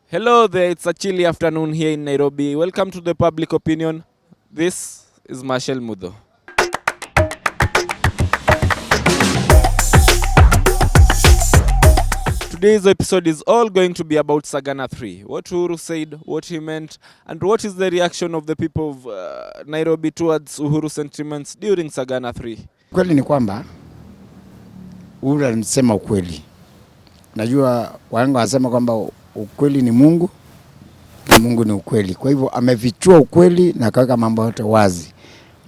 Hello there, it's a chilly afternoon here in Nairobi. Welcome to the Public Opinion. This is Marshall Mudo. Today's episode is all going to be about Sagana III. What Uhuru said, what he meant, and what is the reaction of the people of Nairobi towards Uhuru sentiments during Sagana III. Kweli ni kwamba Uhuru alisema ukweli. Najua wahenga wanasema kwamba ukweli ni Mungu na Mungu ni ukweli. Kwa hivyo amefichua ukweli na kaweka mambo yote wazi.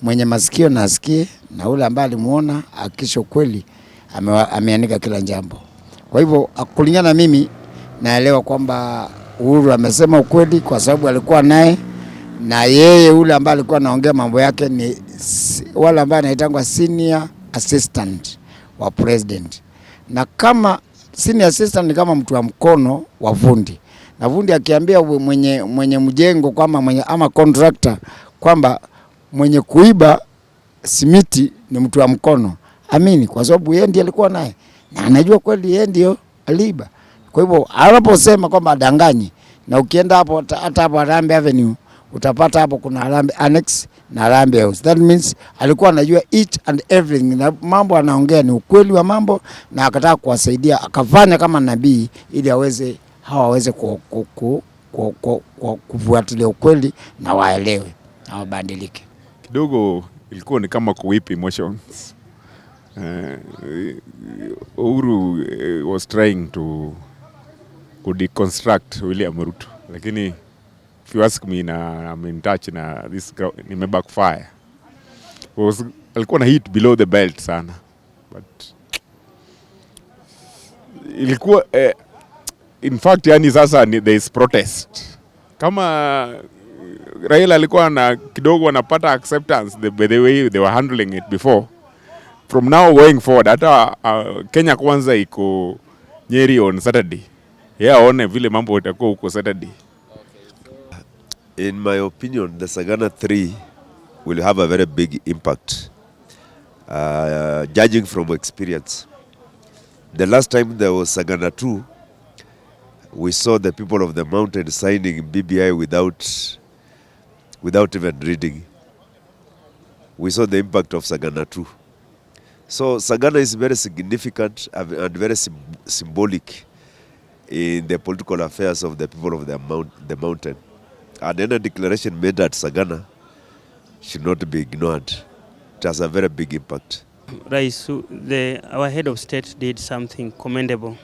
Mwenye masikio na asikie, na ule ambaye alimuona akisha ukweli ameanika kila jambo. Kwa hivyo kulingana mimi naelewa kwamba Uhuru amesema ukweli kwa sababu alikuwa naye, na yeye ule ambaye alikuwa anaongea mambo yake ni wale ambao anaitangwa senior assistant wa president. Na kama senior assistant ni kama mtu wa mkono wa fundi. Na fundi akiambia mwenye mjengo kwamba ama contractor kwamba mwenye kuiba simiti ni mtu wa mkono, amini, kwa sababu yeye ndiye alikuwa naye na anajua kweli yeye ndio aliiba. Kwa hivyo anaposema kwamba adanganyi, na ukienda hapo hata hapo Harambee Avenue utapata hapo kuna Harambee Annex na Harambee House. That means alikuwa anajua each and everything, na mambo anaongea ni ukweli wa mambo, na akataka kuwasaidia, akafanya kama nabii ili hawaweze kufuatilia ukweli na waelewe na wabadilike. Kidogo ilikuwa ni kama kuwip emotions. Uhuru was trying to deconstruct William Ruto, lakini if you ask me, na I'm in touch na this nime backfire. Alikuwa na hit below the belt sana, but ilikuwa in fact yani sasa there is protest. Kama Raila alikuwa na kidogo anapata acceptance by the way they were handling it before. From now going forward, hata Kenya kwanza iko Nyeri on Saturday. Aone vile mambo itakuwa huko Saturday. In my opinion, the Sagana III will have a very big impact, judging from experience. The last time there was Sagana II, we saw the people of the mountain signing BBI without even reading. We saw the impact of Sagana II. So Sagana is very significant and very symbolic in the political affairs of the people of the mountain. And any declaration made at Sagana should not be ignored. It has a very big impact. Right, so our head of state did something commendable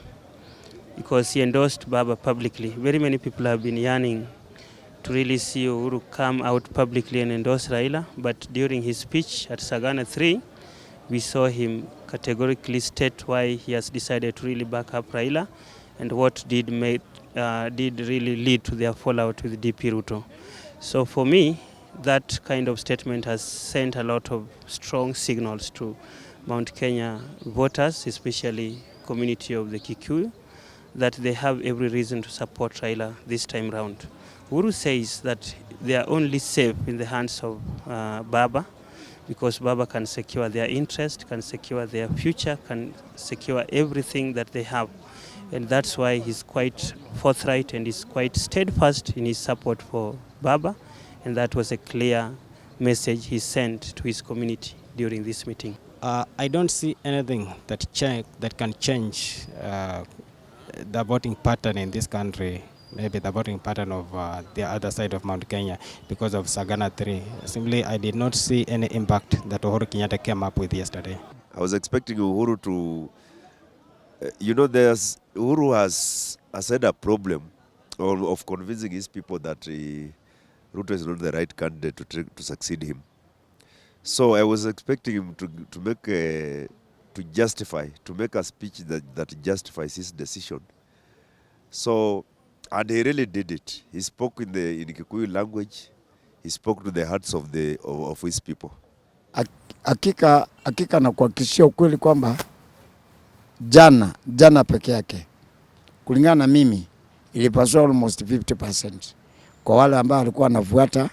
because he endorsed Baba publicly. Very many people have been yearning to really see Uhuru come out publicly and endorse Raila, but during his speech at Sagana III, we saw him categorically state why he has decided to really back up Raila and what did really lead to their fallout with DP Ruto. So for me, that kind of statement has sent a lot of strong signals to Mount Kenya voters, especially community of the Kikuyu, that they have every reason to support Raila this time round. Uhuru says that they are only safe in the hands of Baba, because Baba can secure their interest, can secure their future, can secure everything that they have. And that's why he's quite forthright and is quite steadfast in his support for Baba. And that was a clear message he sent to his community during this meeting. I don't see anything that can change the voting pattern in this country, maybe the voting pattern of the other side of Mount Kenya because of Sagana III. Simply, I did not see any impact that Uhuru Kenyatta came up with yesterday. I was expecting Uhuru to, Uhuru has had a problem of convincing his people that Ruto is not the right candidate to succeed him. So I was expecting him to make a speech that justifies his decision. So, and he really did it. He spoke in Kikuyu language. He spoke to the hearts of his people. Hakika na kuhakikishia ukweli kwamba jana peke yake, kulingana na mimi, ilipaswa almost 50%. Kwa wale ambao walikuwa wanafuata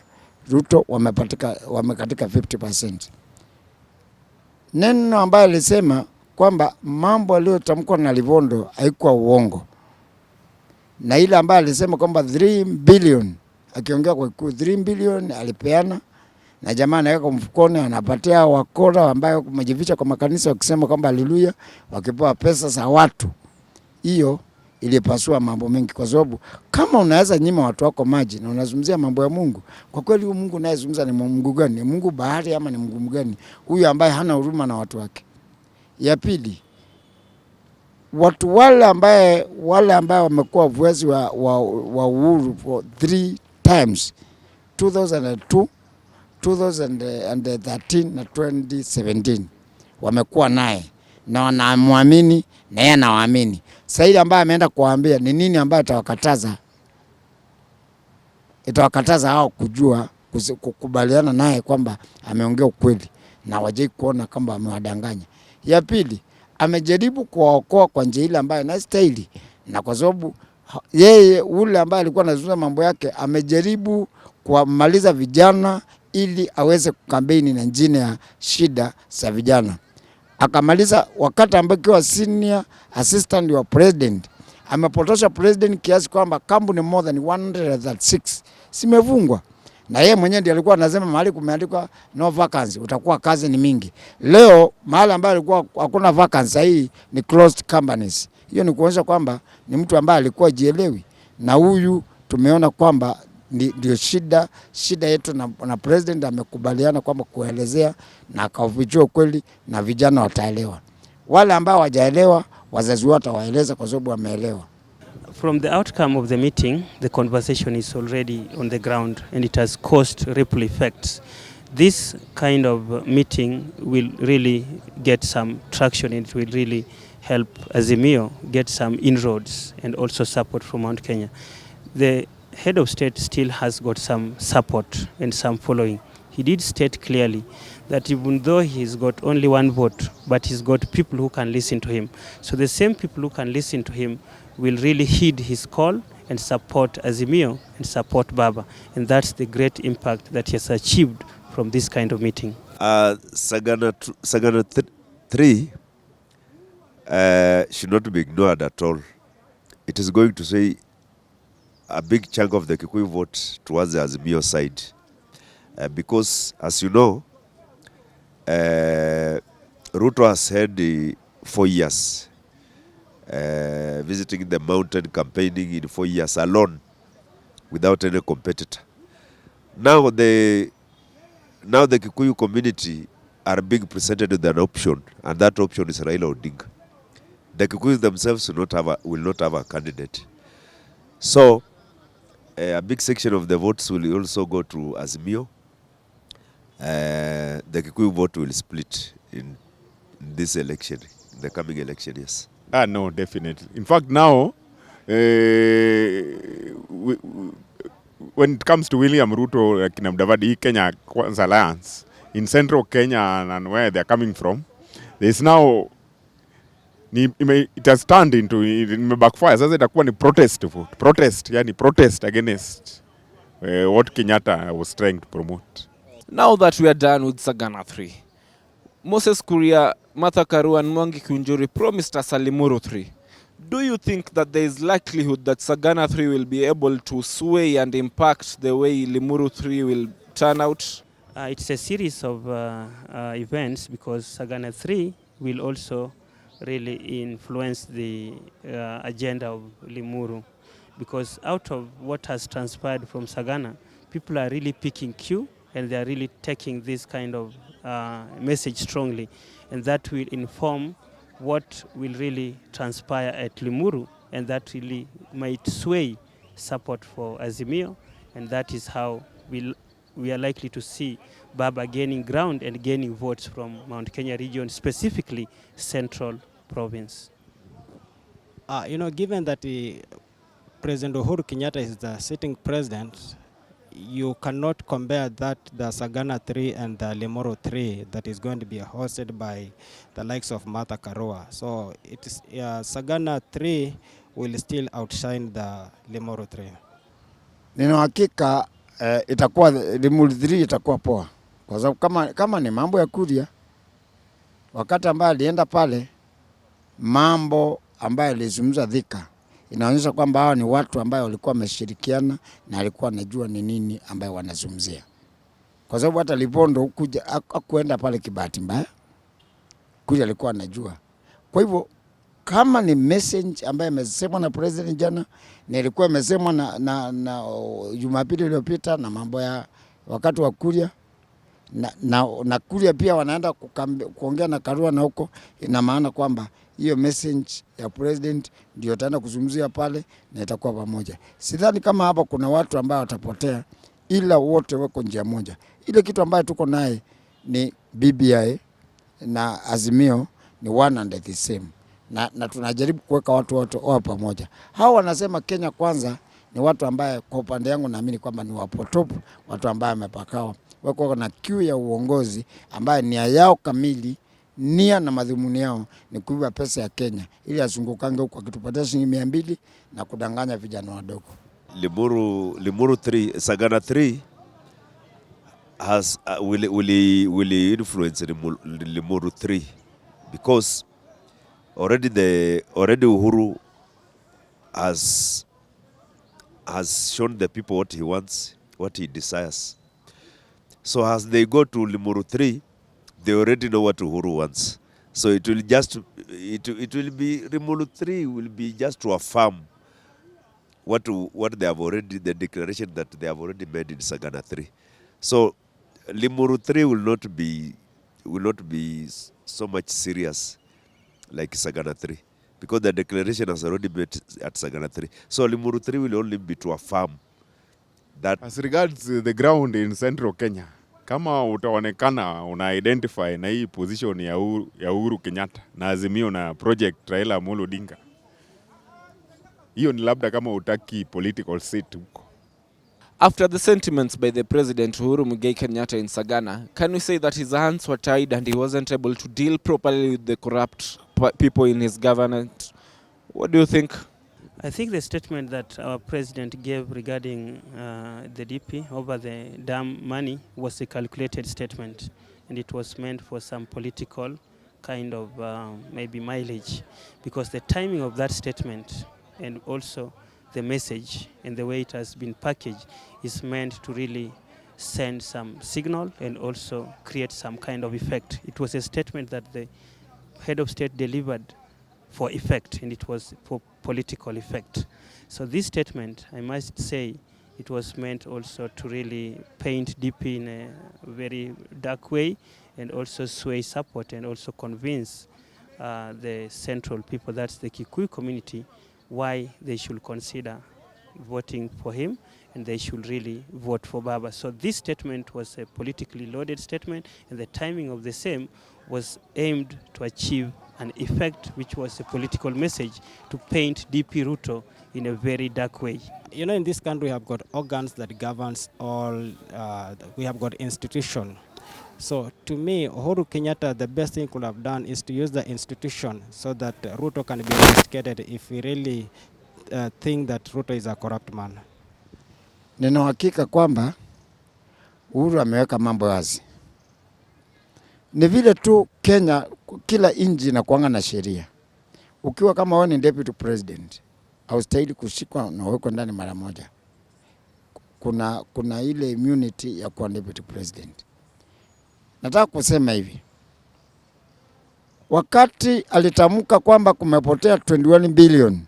Ruto wamekatika 50%. Neno ambayo alisema kwamba mambo aliyotamkwa na Livondo haikuwa uongo. na ile ambaye alisema kwamba 3 billion, akiongea kwa 3 billion alipeana, na jamaa anaweka mfukoni, anapatia wakora ambao kumejificha kwa makanisa wakisema kwamba haleluya, wakipewa pesa za watu. Hiyo ilipasua mambo mengi, kwa sababu kama unaweza nyima watu wako maji na unazungumzia mambo ya Mungu, kwa kweli huyu Mungu unayezungumza ni Mungu gani? Ni Mungu bahari ama ni Mungu gani huyu ambaye hana huruma na watu wake? Ya pili, watu wale ambaye wamekuwa wafuasi wa Uhuru for 3 times, 2002, 2013 na 2017, wamekuwa naye na wanamwamini na yeye anawaamini. Sasa ile ambaye ameenda kuwaambia ni nini ambaye itawakataza hao kujua kukubaliana naye kwamba ameongea ukweli na wajai kuona kwamba amewadanganya. Ya pili, amejaribu kuwaokoa kwa njia ile ambayo inastahili, na kwa sababu yeye ule ambaye alikuwa anazungumza mambo yake amejaribu kuwamaliza vijana ili aweze kukampeni na njine ya shida za vijana. Akamaliza wakati ambaye senior assistant wa president, amepotosha president kiasi kwamba kampuni more than 136 simefungwa, na yeye mwenyewe ndiye alikuwa anasema mahali kumeandikwa no vacancy utakuwa kazi ni mingi. Leo mahali ambayo alikuwa hakuna vacancy, hii ni closed companies. Hiyo ni kuonyesha kwamba ni mtu ambaye alikuwa jielewi, na huyu tumeona kwamba ndio shida yetu, na president amekubaliana kwamba kuelezea na akafichua kweli, na vijana wataelewa. Wale ambao hawajaelewa wazazi wao watawaeleza kwa sababu wameelewa. From the outcome of the meeting, the conversation is already on the ground and it has caused ripple effects. This kind of meeting will really get some traction and it will really help Azimio get some inroads and also support from Mount Kenya. The head of state still has got some support and some following. He did state clearly that even though he's got only 1 vote, but he's got people who can listen to him. So the same people who can listen to him will really heed his call and support Azimio and support Baba. And that's the great impact that he has achieved from this kind of meeting. Sagana III should not be ignored at all. It is going to say a big chunk of the Kikuyu vote towards the Azimio side. Because, as you know, Ruto has had 4 years visiting the mountain, campaigning in 4 years alone without any competitor. Now the Kikuyu community are being presented with an option, and that option is Raila Odinga. The Kikuyu themselves will not have a candidate. So a big section of the votes will also go to Azimio. The Kikuyu vote will split in this election, in the coming election, yes. No, definitely. In fact, now, when it comes to William Ruto, Kina Mudavadi, Kenya Kwanza Alliance, in central Kenya and where they're coming from, there's now, it has turned into, it backfire. Sasa itakuwa ni protest vote. Protest against what Kenyatta was trying to promote. Now that we are done with Sagana III, Moses Kuria, Martha Karua and Mwangi Kiunjuri promised us a Limuru III. Do you think that there is likelihood that Sagana III will be able to sway and impact the way Limuru III will turn out? It's a series of events, because Sagana III will also really influence the agenda of Limuru, because out of what has transpired from Sagana, people are really picking cue and they are really taking this kind of message strongly, and that will inform what will really transpire at Limuru, and that really might sway support for Azimio, and that is how we are likely to see Baba gaining ground and gaining votes from Mount Kenya region, specifically Central Province. Given that President Uhuru Kenyatta is the sitting president, you cannot compare that the Sagana III and the Limuru III that is going to be hosted by the likes of Martha Karua. So it is Sagana III will still outshine the Limuru III. Nina hakika itakuwa Limuru III itakuwa poa, kwa sababu kama ni mambo ya Kuria, wakati ambaye alienda pale, mambo ambayo alizungumza Thika inaonyesha kwamba hao ni watu ambao walikuwa wameshirikiana na alikuwa anajua ni nini ambayo wanazungumzia. Kwa sababu hata Libondo kuja akuenda pale kibahati mbaya, kuja alikuwa anajua. Kwa hivyo kama ni message ambayo imesemwa na president jana, na ilikuwa imesemwa na Jumapili iliyopita na mambo ya wakati wa Kuria na Kuria pia wanaenda kuongea na Karua na huko, ina maana kwamba hiyo message ya president ndio taenda kuzungumzia pale na itakuwa pamoja. Sidhani kama hapa kuna watu ambao watapotea, ila wote wako njia moja. Ile kitu ambayo tuko naye ni BBI na Azimio ni one and the same. Na tunajaribu kuweka watu wote pamoja. Hao wanasema Kenya kwanza ni watu ambaye kwa upande yangu naamini kwamba ni wapotopu, watu ambaye wamepakao. Wako na kiu ya uongozi ambaye nia yao kamili, nia na madhumuni yao ni kuiba pesa ya Kenya ili azungukange huko akitupatia shilingi 200 na kudanganya vijana wadogo. Limuru 3, Sagana 3 has will influence Limuru 3 because already Uhuru has shown the people what he wants, what he desires. So as they go to Limuru 3, they already know what Uhuru wants. So it will be Limuru 3 will be just to affirm what they have already, the declaration that they have already made in Sagana 3. So Limuru 3 will not be so much serious like Sagana 3 because the declaration has already made at Sagana 3. So Limuru 3 will only be to affirm that. As regards the ground in Central Kenya, kama utaonekana una-identify na hii position ya Uhuru Kenyatta na Azimio na project Raila Amolo Odinga, hiyo ni labda kama utaki political seat huko. After the sentiments by the President Uhuru Muigai Kenyatta in Sagana, can we say that his hands were tied and he wasn't able to deal properly with the corrupt people in his government? What do you think? I think the statement that our president gave regarding the DP over the dam money was a calculated statement, and it was meant for some political kind of maybe mileage, because the timing of that statement and also the message and the way it has been packaged is meant to really send some signal and also create some kind of effect. It was a statement that the head of state delivered for effect, and it was for political effect. So this statement, I must say, it was meant also to really paint DP in a very dark way and also sway support and also convince the central people, that's the Kikuyu community, why they should consider voting for him and they should really vote for Baba. So this statement was a politically loaded statement, and the timing of the same was aimed to achieve an effect which was a political message to paint DP Ruto in a very dark way. You know, in this country we have got organs that governs all, we have got institution. So to me, Uhuru Kenyatta, the best thing could have done is to use the institution so that Ruto can be investigated if we really think that Ruto is a corrupt man. Nina hakika kwamba Uhuru ameweka mambo wazi. Ni vile tu Kenya, kila inji inakuanga na sheria. Ukiwa kama wewe ni deputy president, haustahili kushikwa na uwekwe ndani mara moja. Kuna ile immunity ya kuwa deputy president. Nataka kusema hivi. Wakati alitamka kwamba kumepotea 21 billion,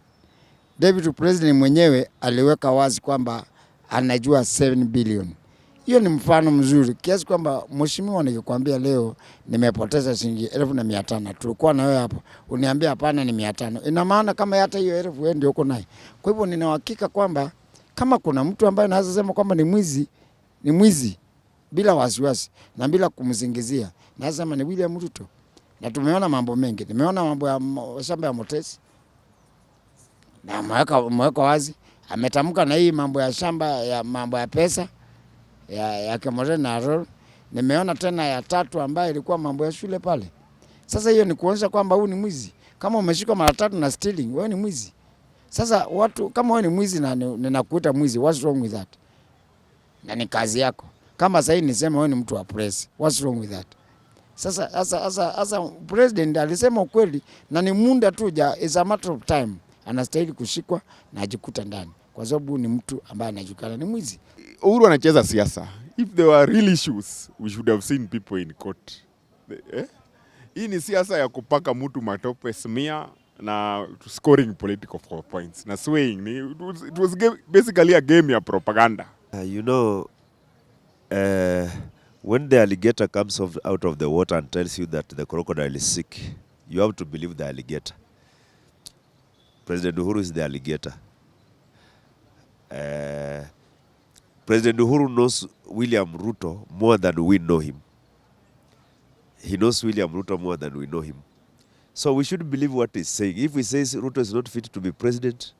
deputy president mwenyewe aliweka wazi kwamba anajua 7 billion. Hiyo ni mfano mzuri kiasi kwamba mheshimiwa, nikikwambia leo nimepoteza shilingi 1500, tulikuwa na wewe hapo uniambia hapana ni 500, ina maana kama hata hiyo 1000 wewe ndio uko naye. Kwa hivyo nina uhakika kwamba kama kuna mtu ambaye anaweza sema kwamba ni mwizi bila wasiwasi na bila kumzingizia, naweza sema ni William Ruto. Na tumeona mambo mengi, nimeona mambo ya shamba ya Motesi na mweka wazi, ametamka na hii mambo ya shamba ya mambo ya pesa ya Kemore na Arol. Nimeona tena ya tatu ambayo ilikuwa mambo ya shule pale. Sasa hiyo ni kuonyesha kwamba huyu ni mwizi. Kama umeshikwa mara 3 na stealing, wewe ni mwizi. Sasa watu kama wewe ni mwizi na ninakuita mwizi, what's wrong with that? Na ni kazi yako. Kama sasa hivi nisema wewe ni mtu wa press, what's wrong with that? Sasa president alisema ukweli na ni muda tu, is a matter of time. anastahili kushikwa na ajikuta ndani, kwa sababu ni mtu ambaye anajulikana ni mwizi. Uhuru anacheza siasa. If there were real issues, we should have seen people in court. Hii ni siasa ya kupaka mtu matope, smear na scoring political points na swaying. It was basically a game ya propaganda. You know, when the alligator comes out of the water and tells you that the crocodile is sick, you have to believe the alligator. President Uhuru is the alligator. President Uhuru knows William Ruto more than we know him. He knows William Ruto more than we know him. So we should believe what he's saying. If he says Ruto is not fit to be president,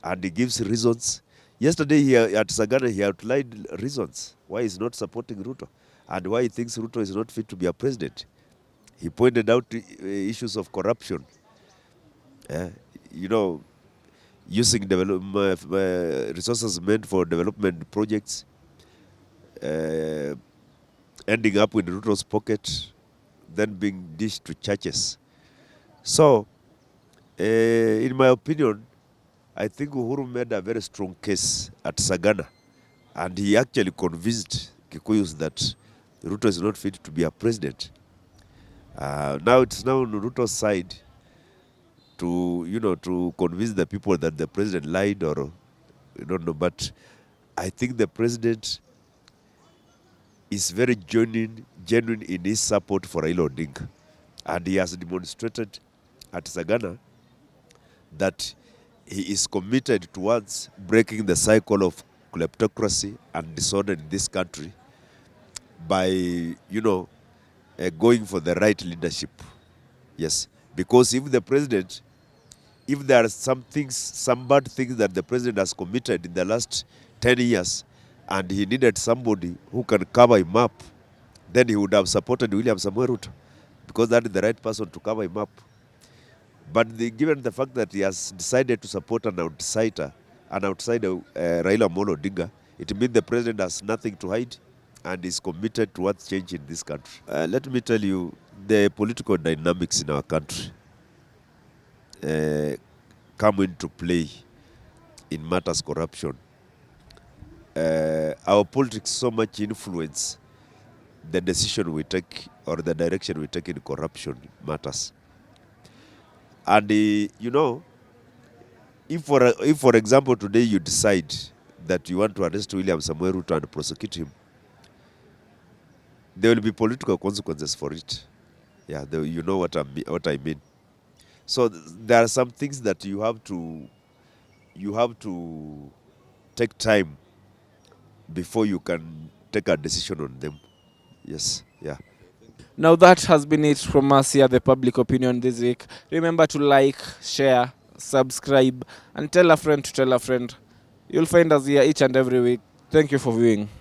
and he gives reasons. Yesterday here at Sagana, he outlined reasons why he's not supporting Ruto and why he thinks Ruto is not fit to be a president. He pointed out issues of corruption. You know, using resources meant for development projects, ending up in Ruto's pocket, then being dished to churches. So, in my opinion, I think Uhuru made a very strong case at Sagana, and he actually convinced Kikuyus that Ruto is not fit to be a president. Now it's now on Ruto's side to convince the people that the president lied, or I don't know, but I think the president is very genuine in his support for Raila Odinga, and he has demonstrated at Sagana that he is committed towards breaking the cycle of kleptocracy and disorder in this country by, going for the right leadership. Yes, because if there are some bad things that the president has committed in the last 10 years, and he needed somebody who can cover him up, then he would have supported William Samoei Ruto, because that is the right person to cover him up. But given the fact that he has decided to support an outsider Raila Amolo Odinga, it means the president has nothing to hide and is committed towards change in this country. Let me tell you, the political dynamics in our country come into play in matters corruption. Our politics so much influence the decision we take or the direction we take in corruption matters. And if for example today you decide that you want to arrest William Samoei Ruto and prosecute him, there will be political consequences for it. Yeah, you know what I mean. So there are some things that you have to take time before you can take a decision on them. Yes, yeah. Now that has been it from us here, the public opinion this week. Remember to like, share, subscribe, and tell a friend to tell a friend. You'll find us here each and every week. Thank you for viewing.